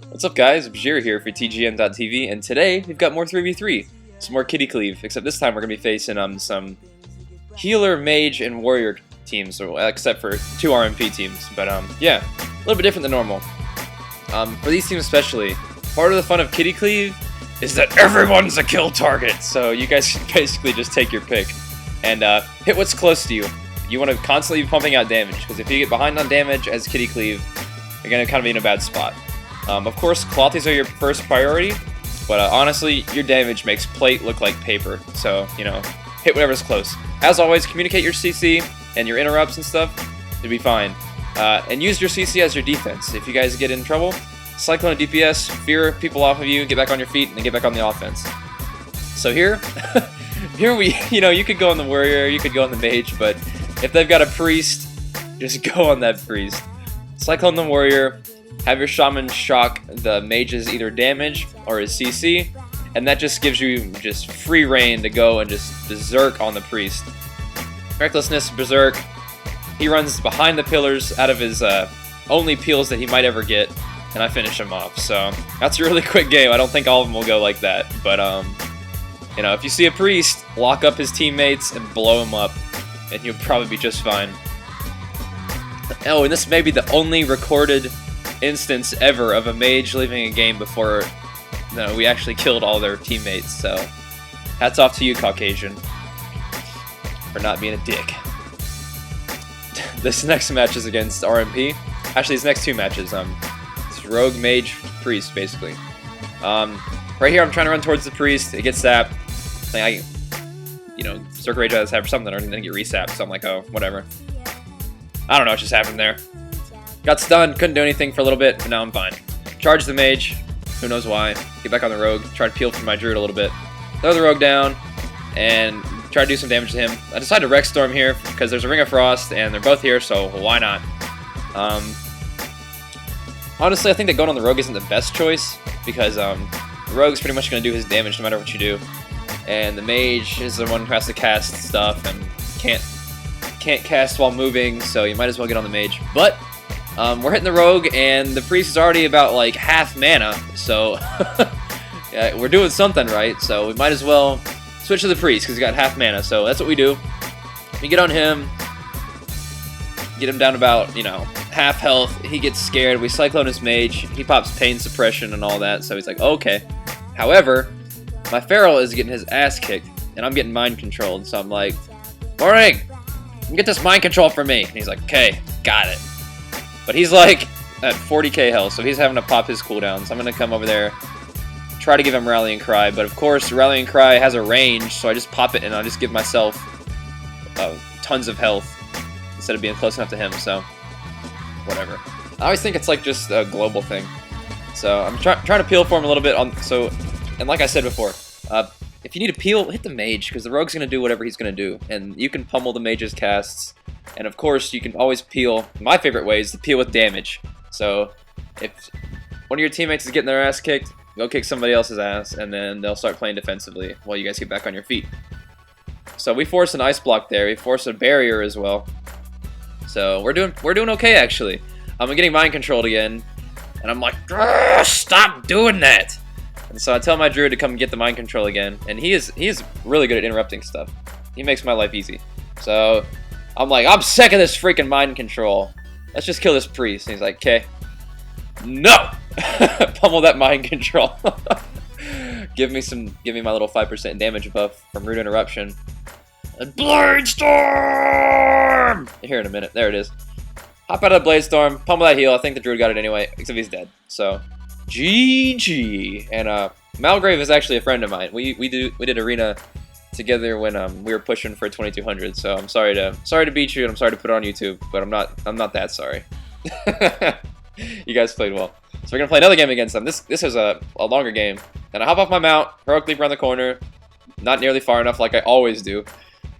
What's up guys, Bajheera here for TGN.TV, and today we've got more 3v3, some more kitty Cleave, except this time we're going to be facing some healer, mage, and warrior teams, so, except for 2 RMP teams, but yeah, a little bit different than normal. For these teams especially, part of the fun of kitty Cleave is that everyone's a kill target, so you guys should basically just take your pick and hit what's close to you. You want to constantly be pumping out damage, because if you get behind on damage as kitty Cleave, you're going to kind of be in a bad spot. Of course, clothies are your first priority, but honestly, your damage makes plate look like paper, so, you know, hit whatever's close. As always, communicate your CC and your interrupts and stuff, you'll be fine. And use your CC as your defense. If you guys get in trouble, cyclone a DPS, fear people off of you, get back on your feet, and then get back on the offense. So here, you could go on the warrior, you could go on the mage, but if they've got a priest, just go on that priest. Cyclone the warrior, have your shaman shock the mage's either damage or his CC, and that just gives you just free reign to go and just berserk on the priest. Recklessness, berserk. He runs behind the pillars out of his only peels that he might ever get, and I finish him off. So that's a really quick game. I don't think all of them will go like that, but you know, if you see a priest, lock up his teammates and blow him up, and you'll probably be just fine. Oh, and this may be the only recorded instance ever of a mage leaving a game before we actually killed all their teammates, so hats off to you, Caucasian, for not being a dick. This next match is against RMP. Actually, these next 2 matches, it's rogue, mage, priest, basically. Right here I'm trying to run towards the priest, it gets zapped. Circle Rage has for something, or didn't get resapped, so I'm like, oh, whatever. I don't know what just happened there. Got stunned, couldn't do anything for a little bit, but now I'm fine. Charge the mage, who knows why. Get back on the rogue, try to peel from my druid a little bit. Throw the rogue down, and try to do some damage to him. I decided to Rex Storm here, because there's a Ring of Frost, and they're both here, so why not? Honestly, I think that going on the rogue isn't the best choice, because the rogue's pretty much going to do his damage no matter what you do. And the mage is the one who has to cast stuff, and can't cast while moving, so you might as well get on the mage. But we're hitting the rogue, and the priest is already about like half mana, so yeah, we're doing something right. So we might as well switch to the priest because he got half mana. So that's what we do. We get on him, get him down about half health. He gets scared. We cyclone his mage. He pops pain suppression and all that. So he's like, okay. However, my feral is getting his ass kicked, and I'm getting mind controlled. So I'm like, morning. Get this mind control from me. And he's like, okay, got it. But he's like at 40k health, so he's having to pop his cooldown. So I'm going to come over there, try to give him Rallying Cry. But of course, Rallying Cry has a range, so I just pop it and I just give myself tons of health instead of being close enough to him, so whatever. I always think it's like just a global thing. So I'm trying to peel for him a little bit. And like I said before, if you need to peel, hit the mage, because the rogue's going to do whatever he's going to do. And you can pummel the mage's casts. And of course, you can always peel. My favorite way is to peel with damage. So if one of your teammates is getting their ass kicked, go kick somebody else's ass, and then they'll start playing defensively while you guys get back on your feet. So we force an ice block there. We force a barrier as well. So we're doing okay, actually. I'm getting mind controlled again. And I'm like, stop doing that! And so I tell my druid to come get the mind control again, and he is really good at interrupting stuff. He makes my life easy. So I'm like, I'm sick of this freaking mind control. Let's just kill this priest. And he's like, okay. No! Pummel that mind control. Give me my little 5% damage buff from Rude Interruption. And Blade Storm! Here in a minute. There it is. Hop out of the Blade Storm, pummel that heal. I think the druid got it anyway, except he's dead. So GG. And Malgrave is actually a friend of mine. We did arena together when we were pushing for 2200. So I'm sorry to beat you, and I'm sorry to put it on YouTube, but I'm not that sorry. You guys played well. So we're gonna play another game against them. This is a longer game. And I hop off my mount, heroic leap around the corner, not nearly far enough like I always do.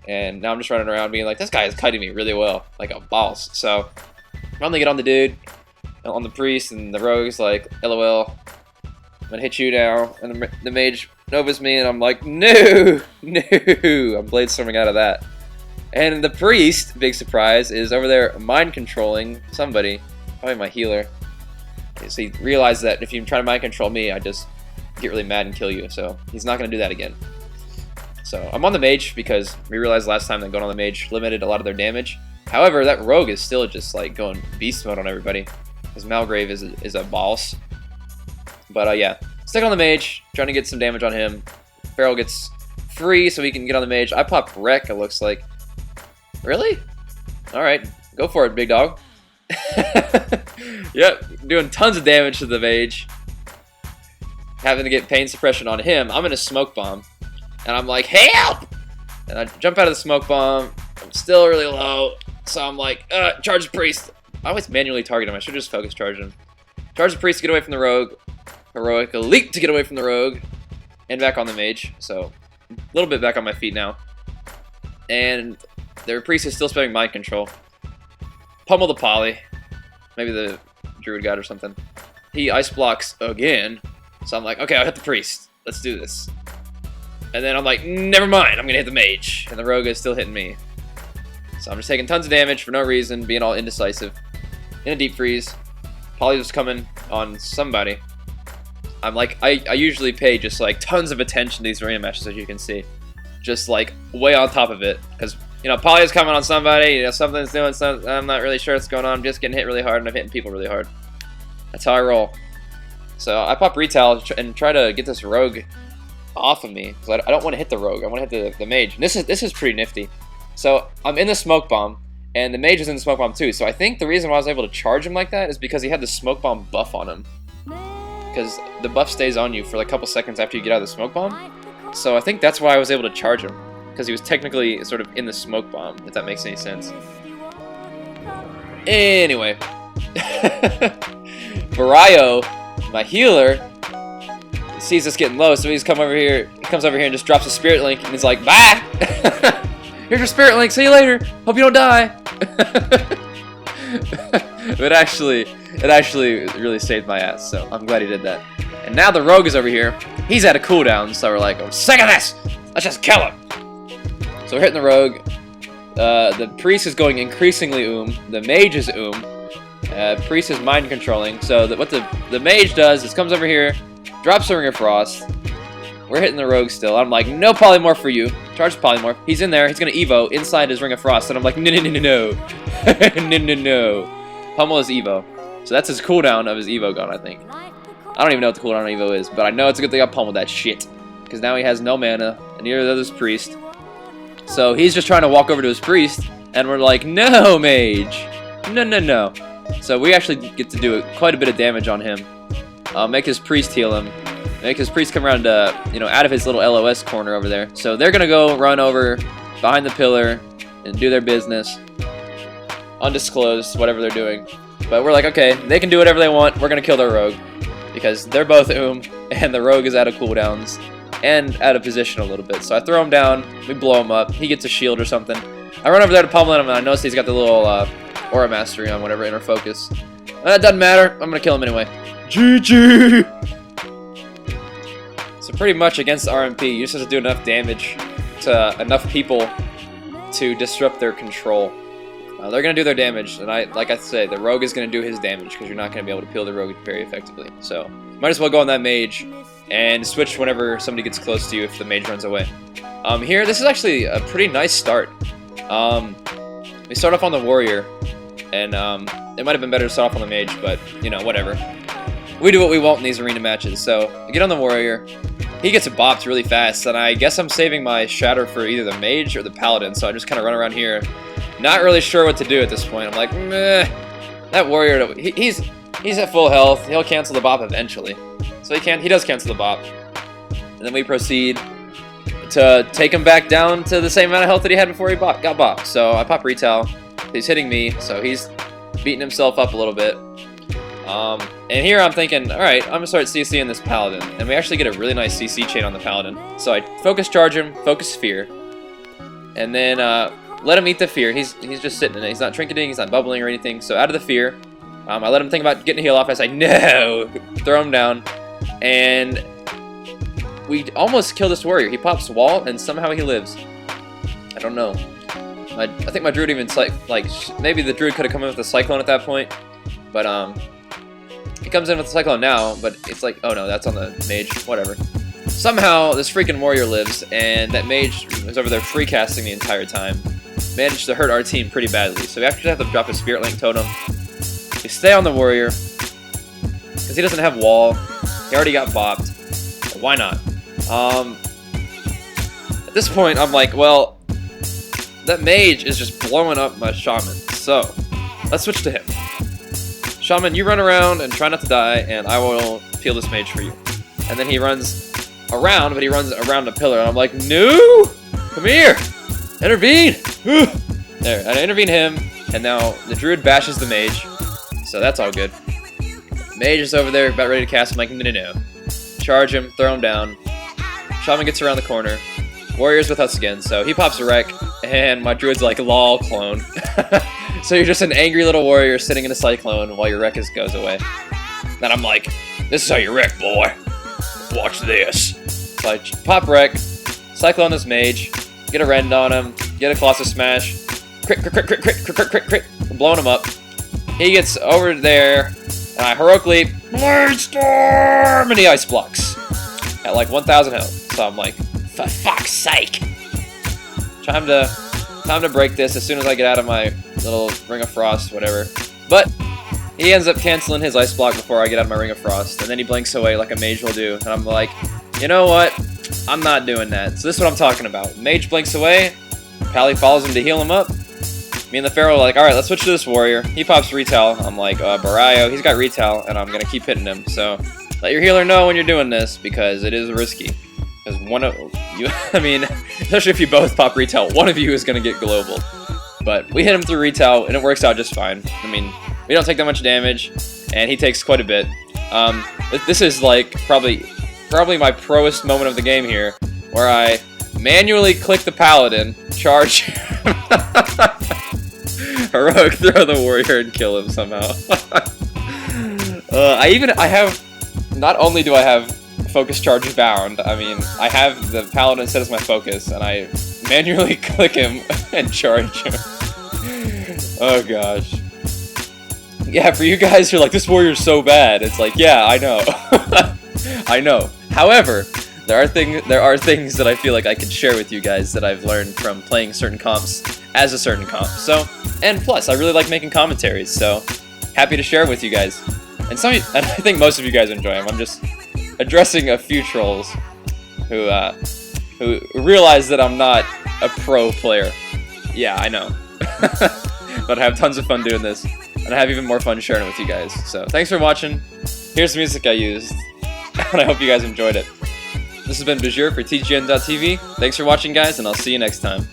And now I'm just running around being like, this guy is kiting me really well, like a boss. So I'm gonna get on the dude, on the priest, and the rogue's like, LOL, I'm gonna hit you now. And the mage novas me, and I'm like, no, I'm blade storming out of that. And the priest, big surprise, is over there mind controlling somebody, probably my healer. So he realized that if you try to mind control me, I just get really mad and kill you. So he's not going to do that again. So I'm on the Mage because we realized last time that going on the Mage limited a lot of their damage. However, that Rogue is still just like going beast mode on everybody. Because Malgrave is a boss. But yeah, stick on the Mage, trying to get some damage on him. Feral gets free so he can get on the Mage. I pop Wreck, it looks like. Really? Alright, go for it, big dog. Yep, doing tons of damage to the Mage. Having to get pain suppression on him. I'm in a smoke bomb. And I'm like, help! And I jump out of the smoke bomb. I'm still really low. So I'm like, charge the priest. I always manually target him. I should just focus charge him. Charge the priest to get away from the rogue. Heroic elite to get away from the rogue. And back on the Mage. So, a little bit back on my feet now. And their priest is still spamming mind control. Pummel the poly. Maybe the druid god or something. He ice blocks again. So I'm like, okay, I'll hit the priest. Let's do this. And then I'm like, never mind, I'm gonna hit the Mage. And the rogue is still hitting me. So I'm just taking tons of damage for no reason, being all indecisive. In a deep freeze. Poly was coming on somebody. I'm like, I usually pay just like tons of attention to these arena matches, as you can see. Just like way on top of it. Because, you know, Poly is coming on somebody, you know, something's doing something, I'm not really sure what's going on. I'm just getting hit really hard and I'm hitting people really hard. That's how I roll. So I pop Retail and try to get this rogue off of me, because I don't want to hit the rogue. I want to hit the Mage. And this is pretty nifty. So I'm in the smoke bomb, and the Mage is in the smoke bomb too. So I think the reason why I was able to charge him like that is because he had the smoke bomb buff on him. Because the buff stays on you for like a couple seconds after you get out of the smoke bomb. So I think that's why I was able to charge him, because he was technically sort of in the smoke bomb, if that makes any sense. Anyway, Barayo, my healer, sees us getting low, so he's come over here. He comes over here and just drops a spirit link, and he's like, "Bye! Here's your spirit link. See you later. Hope you don't die." But it actually really saved my ass. So I'm glad he did that. And now the rogue is over here. He's at a cooldown, so we're like, "I'm sick of this. Let's just kill him." So we're hitting the rogue. The priest is going increasingly The Mage is priest is mind controlling. So what the Mage does is comes over here. Drops the Ring of Frost. We're hitting the rogue still. I'm like, no polymorph for you. Charge polymorph. He's in there. He's going to Evo inside his Ring of Frost. And I'm like, no, no, no, no, no. No, no, no. Pummel his Evo. So that's his cooldown of his Evo gone, I think. I don't even know what the cooldown on Evo is, but I know it's a good thing I pummeled that shit. Because now he has no mana, and neither does his priest. So he's just trying to walk over to his priest, and we're like, no, Mage. No, no, no. So we actually get to do quite a bit of damage on him. Make his priest heal him. Make his priest come around, you know, out of his little LOS corner over there. So they're gonna go run over behind the pillar and do their business, undisclosed, whatever they're doing. But we're like, okay, they can do whatever they want. We're gonna kill their rogue because they're both and the rogue is out of cooldowns and out of position a little bit. So I throw him down. We blow him up. He gets a shield or something. I run over there to pummel him, and I notice he's got the little aura mastery on, whatever, inner focus. That doesn't matter. I'm gonna kill him anyway. GG! So pretty much against RMP, you just have to do enough damage to enough people to disrupt their control. They're going to do their damage, and like I said, the rogue is going to do his damage, because you're not going to be able to peel the rogue very effectively. So, might as well go on that Mage, and switch whenever somebody gets close to you if the Mage runs away. Here, this is actually a pretty nice start. We start off on the Warrior, and it might have been better to start off on the Mage, but, you know, whatever. We do what we want in these arena matches. So, I get on the Warrior. He gets bopped really fast, and I guess I'm saving my Shatter for either the Mage or the Paladin, so I just kind of run around here. Not really sure what to do at this point. I'm like, meh. That Warrior, he's at full health. He'll cancel the bop eventually. So he does cancel the bop. And then we proceed to take him back down to the same amount of health that he had before he got bopped. So I pop Retail. He's hitting me, so he's beating himself up a little bit. And here I'm thinking, alright, I'm going to start CCing this Paladin. And we actually get a really nice CC chain on the Paladin. So I focus charge him, focus Fear. And then let him eat the Fear. He's just sitting in it. He's not trinketing, he's not bubbling or anything. So out of the Fear, I let him think about getting a heal off. I say, no! Throw him down. And we almost kill this Warrior. He pops Wall, and somehow he lives. I don't know. I think my Druid even, maybe the Druid could have come in with a Cyclone at that point. But, He comes in with the Cyclone now, but it's like, oh no, that's on the Mage, whatever. Somehow, this freaking warrior lives, and that Mage was over there free casting the entire time. Managed to hurt our team pretty badly, so we actually have to drop a Spirit Link Totem. We stay on the warrior, because he doesn't have wall. He already got bopped. So why not? At this point, I'm like, well, that Mage is just blowing up my Shaman, so let's switch to him. Shaman, you run around and try not to die, and I will peel this Mage for you. And then he runs around, but he runs around a pillar, and I'm like, no! Come here! Intervene! There, I intervene him, and now the Druid bashes the Mage, so that's all good. Mage is over there, about ready to cast. I'm like, no. Charge him, throw him down. Shaman gets around the corner. Warrior's with us again, so he pops a wreck, and my Druid's like, lol, clone. So you're just an angry little warrior sitting in a Cyclone while your wreck goes away. Then I'm like, this is how you wreck, boy. Watch this. So I pop wreck, Cyclone this Mage, get a rend on him, get a Colossus Smash, crit, I'm blowing him up. He gets over there, and I heroically Blade Storm, and he ice blocks at like 1,000 health. So I'm like, for fuck's sake! Time to break this as soon as I get out of my little Ring of Frost, whatever. But he ends up canceling his ice block before I get out of my Ring of Frost, and then he blinks away like a Mage will do, and I'm like, you know what? I'm not doing that. So this is what I'm talking about. Mage blinks away, Pally follows him to heal him up. Me and the Pharaoh are like, alright, let's switch to this warrior. He pops retail. I'm like, Barayo, he's got retail, and I'm gonna keep hitting him. So let your healer know when you're doing this, because it is risky. Because one of you, I mean, especially if you both pop retail, one of you is gonna get global. But we hit him through retail, and it works out just fine. I mean, we don't take that much damage, and he takes quite a bit. This is like probably my proest moment of the game here, where I manually click the Paladin, charge, heroic throw the warrior, and kill him somehow. Not only do I have focus charge bound, I mean, I have the Paladin set as my focus, and I manually click him and charge him. Oh gosh. Yeah, for you guys who are like, this warrior's so bad, it's like, yeah, I know. I know. However, there are things that I feel like I can share with you guys that I've learned from playing certain comps as a certain comp. So, and plus, I really like making commentaries, so happy to share with you guys. And I think most of you guys enjoy them. I'm just addressing a few trolls who realize that I'm not a pro player. Yeah, I know. But I have tons of fun doing this, and I have even more fun sharing it with you guys. So thanks for watching. Here's the music I used, and I hope you guys enjoyed it. This has been Bajheera for TGN.TV. Thanks for watching, guys, and I'll see you next time.